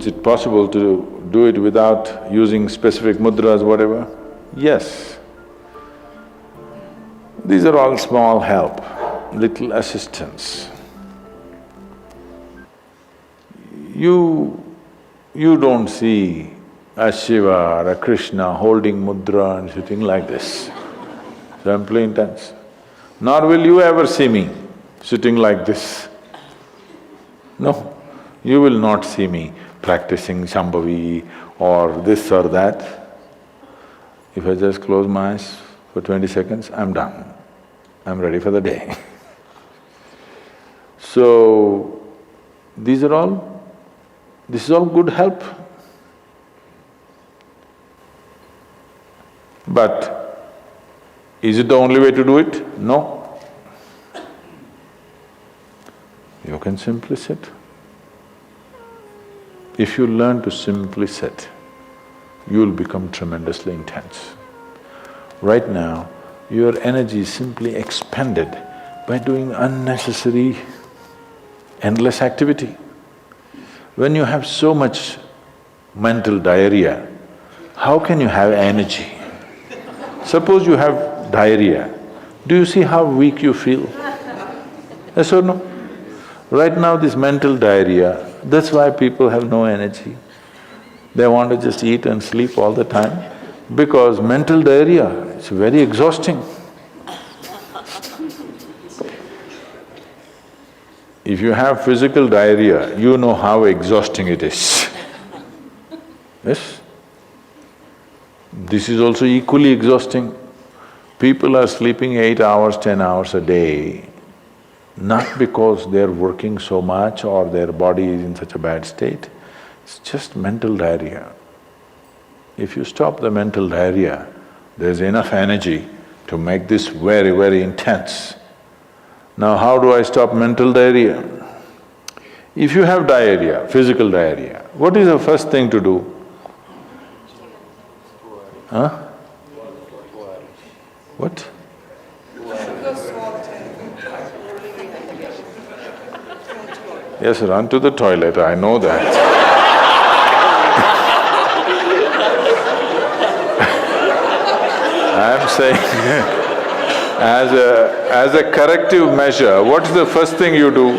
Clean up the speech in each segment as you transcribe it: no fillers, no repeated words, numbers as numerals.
it possible to do it without using specific mudras, whatever? Yes. These are all small help, little assistance. You don't see a Shiva or a Krishna holding mudra and sitting like this, simply intense. Nor will you ever see me sitting like this. No, you will not see me practicing Shambhavi or this or that. If I just close my eyes for 20 seconds, I'm done. I'm ready for the day. So, this is all good help. But is it the only way to do it? No. You can simply sit. If you learn to simply sit, you will become tremendously intense. Right now, your energy is simply expended by doing unnecessary, endless activity. When you have so much mental diarrhea, how can you have energy? Suppose you have diarrhea, do you see how weak you feel? Yes or no? Right now this mental diarrhea, that's why people have no energy. They want to just eat and sleep all the time because mental diarrhea is very exhausting. If you have physical diarrhea, you know how exhausting it is. Yes? This is also equally exhausting. People are sleeping 8 hours, 10 hours a day, not because they're working so much or their body is in such a bad state, it's just mental diarrhea. If you stop the mental diarrhea, there's enough energy to make this very, very intense. Now how do I stop mental diarrhea? If you have diarrhea, physical diarrhea, what is the first thing to do? Huh? What? Yes, run to the toilet, I know that. I'm saying as a corrective measure, what's the first thing you do?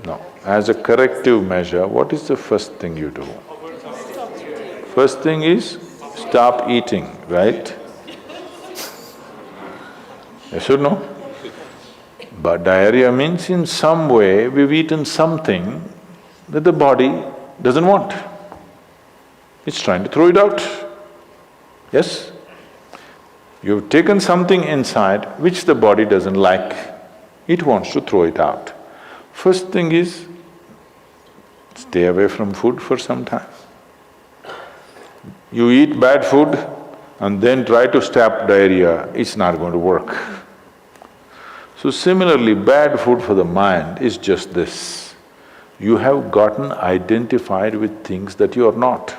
No, as a corrective measure, what is the first thing you do? First thing is stop eating, right? Yes or no? But diarrhea means in some way we've eaten something that the body doesn't want. It's trying to throw it out. Yes? You've taken something inside which the body doesn't like, it wants to throw it out. First thing is, stay away from food for some time. You eat bad food and then try to stop diarrhea, it's not going to work. So similarly, bad food for the mind is just this. You have gotten identified with things that you are not.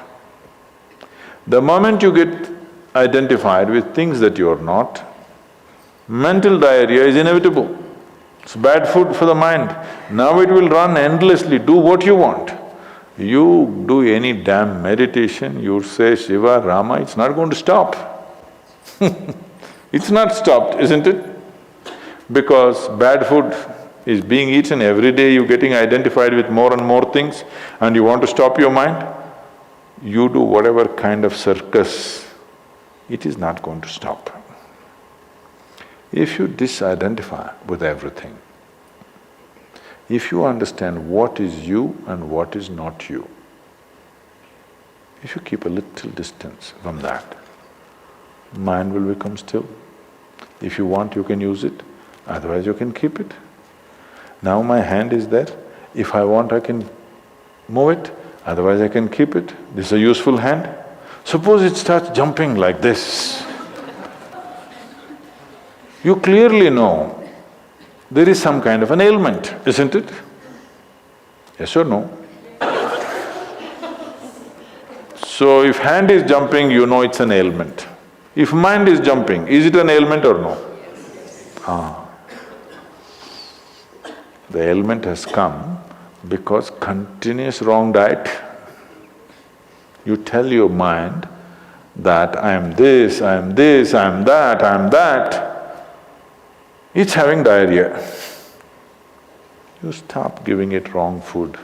The moment you get identified with things that you are not, mental diarrhea is inevitable. It's bad food for the mind. Now it will run endlessly, do what you want. You do any damn meditation, you say Shiva, Rama, it's not going to stop. It's not stopped, isn't it? Because bad food is being eaten every day, you're getting identified with more and more things and you want to stop your mind, you do whatever kind of circus, it is not going to stop. If you disidentify with everything, if you understand what is you and what is not you, if you keep a little distance from that, mind will become still. If you want, you can use it, otherwise you can keep it. Now my hand is there, if I want I can move it, otherwise I can keep it. This is a useful hand. Suppose it starts jumping like this. You clearly know there is some kind of an ailment, isn't it? Yes or no? So if hand is jumping, you know it's an ailment. If mind is jumping, is it an ailment or no? The ailment has come because continuous wrong diet. You tell your mind that I am this, I am this, I am that, I am that. It's having diarrhea. You stop giving it wrong food.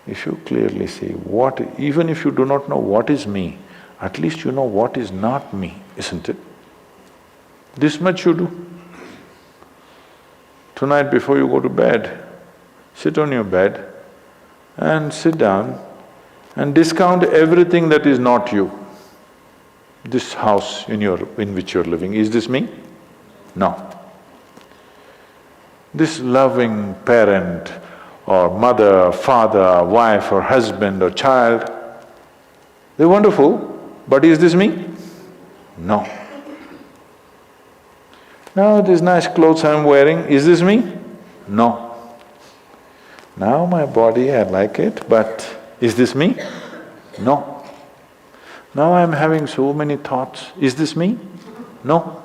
If you clearly see what… even if you do not know what is me, at least you know what is not me, isn't it? This much you do. Tonight before you go to bed, sit on your bed and sit down and discount everything that is not you. This house in which you're living, is this me? No. This loving parent or mother, father, wife or husband or child, they're wonderful, but is this me? No. Now these nice clothes I'm wearing, is this me? No. Now my body, I like it, but is this me? No. Now I'm having so many thoughts, is this me? No.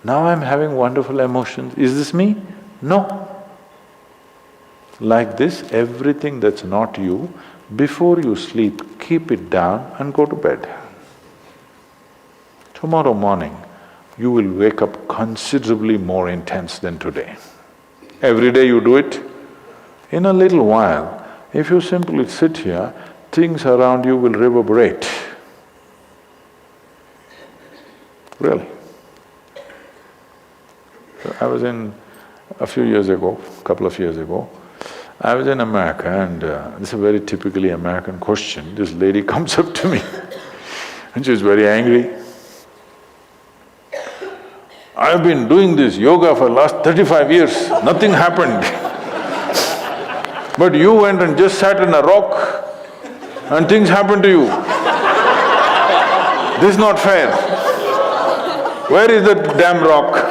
Now I'm having wonderful emotions, is this me? No. Like this, everything that's not you, before you sleep, keep it down and go to bed. Tomorrow morning, you will wake up considerably more intense than today. Every day you do it. In a little while, if you simply sit here, things around you will reverberate. Really. So I was in… a few years ago, couple of years ago, I was in America and this is a very typically American question. This lady comes up to me and she's very angry. I've been doing this yoga for last 35 years, nothing happened. But you went and just sat on a rock and things happened to you. This is not fair. Where is that damn rock?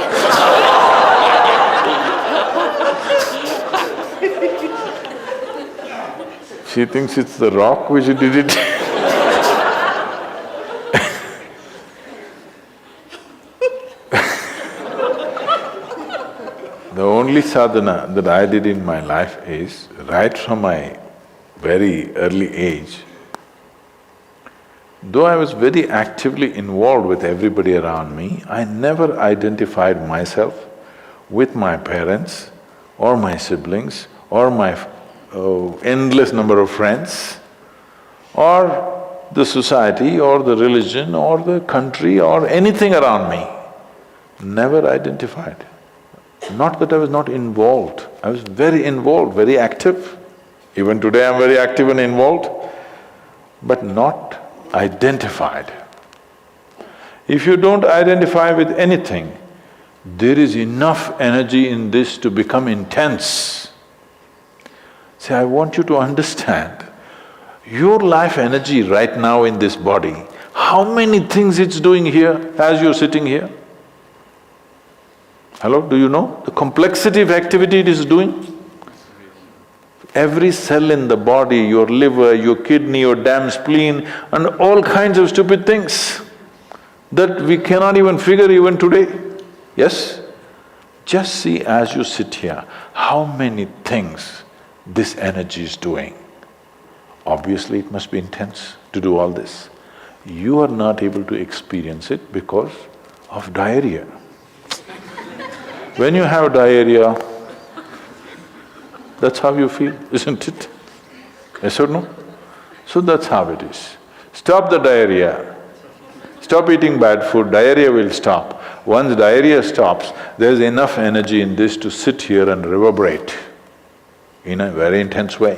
She thinks it's the rock which did it. The only sadhana that I did in my life is, right from my very early age, though I was very actively involved with everybody around me, I never identified myself with my parents or my siblings or my endless number of friends or the society or the religion or the country or anything around me. Never identified. Not that I was not involved, I was very involved, very active. Even today I'm very active and involved, but not identified. If you don't identify with anything, there is enough energy in this to become intense. See, I want you to understand, your life energy right now in this body, how many things it's doing here as you're sitting here? Hello, do you know the complexity of activity it is doing? Every cell in the body, your liver, your kidney, your damn spleen and all kinds of stupid things that we cannot even figure even today. Yes? Just see as you sit here, how many things this energy is doing. Obviously it must be intense to do all this. You are not able to experience it because of diarrhea. When you have diarrhea, that's how you feel, isn't it? Yes or no? So that's how it is. Stop the diarrhea. Stop eating bad food, diarrhea will stop. Once diarrhea stops, there's enough energy in this to sit here and reverberate in a very intense way.